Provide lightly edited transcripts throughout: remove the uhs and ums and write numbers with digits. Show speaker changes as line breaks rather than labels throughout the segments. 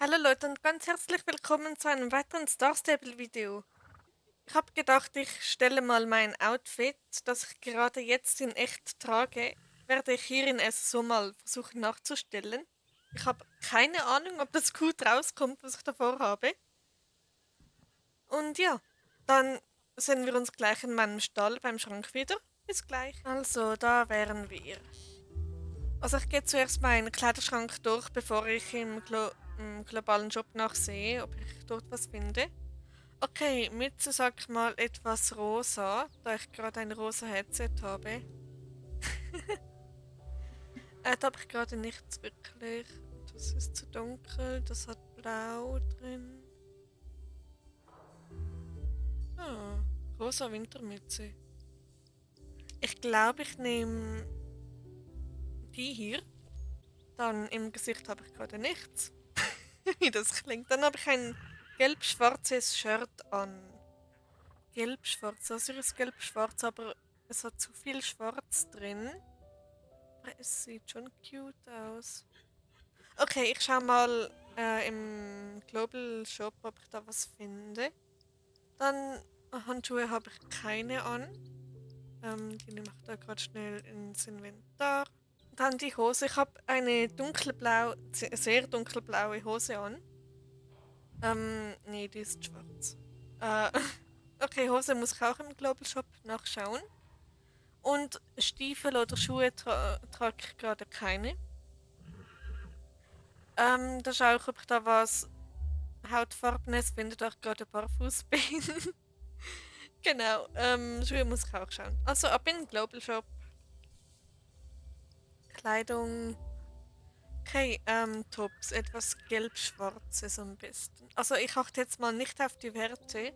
Hallo Leute und ganz herzlich willkommen zu einem weiteren Star Stable Video. Ich habe gedacht, ich stelle mal mein Outfit, das ich gerade jetzt in echt trage, werde ich hier in SSO mal versuchen nachzustellen. Ich habe keine Ahnung, ob das gut rauskommt, was ich davor habe. Und ja, dann sehen wir uns gleich in meinem Stall beim Schrank wieder. Bis gleich. Also, da wären wir. Also ich gehe zuerst meinen Kleiderschrank durch, bevor ich im globalen Shop nachsehe, ob ich dort was finde. Okay, Mütze sag ich mal etwas rosa, da ich gerade ein rosa Headset habe. Da habe ich gerade nichts wirklich. Das ist zu dunkel, das hat blau drin. Ah, rosa Wintermütze. Ich glaube, ich nehme die hier. Dann im Gesicht habe ich gerade nichts. Wie das klingt. Dann habe ich ein gelb-schwarzes Shirt an. Gelb-schwarz, also ist gelb-schwarz, aber es hat zu viel Schwarz drin. Aber es sieht schon cute aus. Okay, ich schau mal im Global Shop, ob ich da was finde. Dann Handschuhe habe ich keine an. Die nehme ich da gerade schnell ins Inventar. Dann die Hose. Ich habe eine sehr dunkelblaue Hose an. Nee, die ist schwarz. Äh, okay, Hose muss ich auch im Global Shop nachschauen. Und Stiefel oder Schuhe trage ich gerade keine. Da schaue ich, ob ich da was Hautfarbenes finde, da ich gerade barfuß bin. Genau, Schuhe muss ich auch schauen. Also ab in den Global Shop. Kleidung. Okay, Tops, etwas gelb-schwarzes am besten. Also ich achte jetzt mal nicht auf die Werte.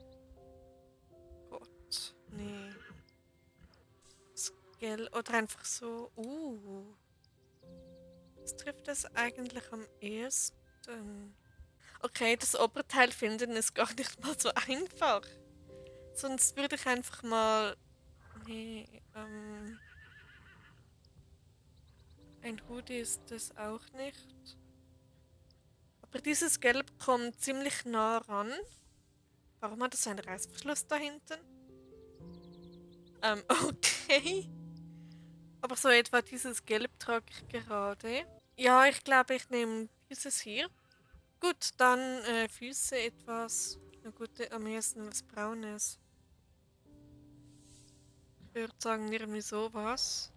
Gott, nee. Oder einfach so. Was trifft das eigentlich am ehesten? Okay, das Oberteil finden ist gar nicht mal so einfach. Sonst würde ich einfach mal. Nee, ein Hoodie ist das auch nicht. Aber dieses Gelb kommt ziemlich nah ran. Warum hat es einen Reißverschluss da hinten? Okay. Aber so etwa dieses Gelb trage ich gerade. Ja, ich glaube, ich nehme dieses hier. Gut, dann Füße etwas. Na gut, am ehesten was Braunes. Ich würde sagen, irgendwie sowas.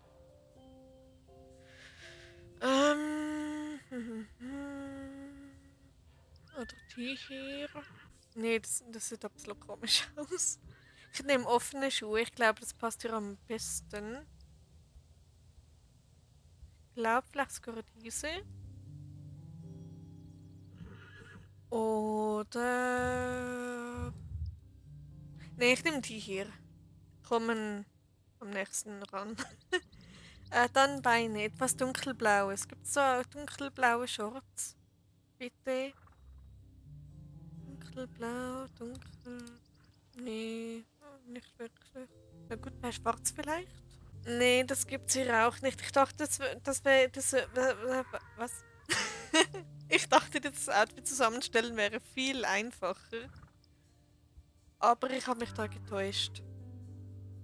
Oder die hier. Nee, das sieht ein bisschen komisch aus. Ich nehme offene Schuhe. Ich glaube, das passt hier am besten. Ich glaube, vielleicht sogar diese. Oder. Nee, ich nehme die hier. Kommen am nächsten ran. Dann Beine, etwas dunkelblaues. Gibt es so dunkelblaue Shorts? Bitte. Dunkelblau, dunkel. Nee, nicht wirklich. Na gut, bei Schwarz vielleicht? Nee, das gibt's hier auch nicht. Ich dachte, das wäre. Was? Ich dachte, das Outfit zusammenstellen wäre viel einfacher. Aber ich habe mich da getäuscht.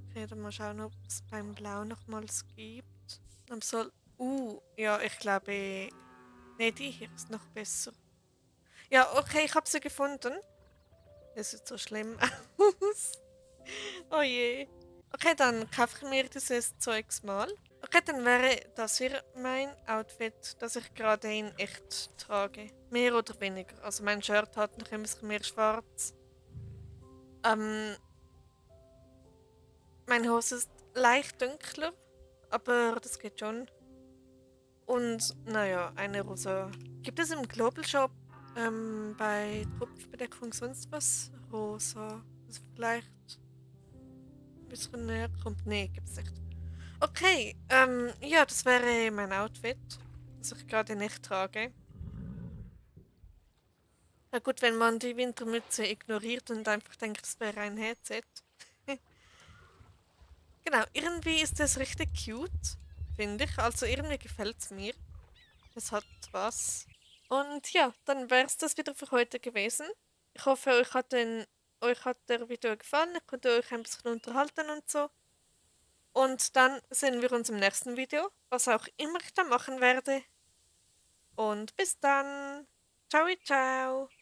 Ich werde mal schauen, ob es beim Blau nochmals gibt. Am soll. Ja, ich glaube. Nee, die hier ist noch besser. Ja, okay, ich habe sie gefunden. Es sieht so schlimm aus. Oh je. Okay, dann kaufe ich mir dieses Zeugs mal. Okay, dann wäre das hier mein Outfit, das ich gerade in echt trage. Mehr oder weniger. Also mein Shirt hat noch ein bisschen mehr schwarz. Ähm, Meine Hose ist leicht dunkler, aber das geht schon. Und naja, eine rosa. Gibt es im Global Shop bei Tropfbedeckung sonst was rosa? Das vielleicht ein bisschen näher kommt? Nee, gibt's nicht. Okay, ja, das wäre mein Outfit, das ich gerade nicht trage. Ja gut, wenn man die Wintermütze ignoriert und einfach denkt, es wäre ein Headset. Genau, irgendwie ist das richtig cute, finde ich. Also irgendwie gefällt es mir. Es hat was. Und ja, dann wäre es das wieder für heute gewesen. Ich hoffe, euch hat der Video gefallen. Ich konnte euch ein bisschen unterhalten und so. Und dann sehen wir uns im nächsten Video, was auch immer ich da machen werde. Und bis dann. Ciao, ciao.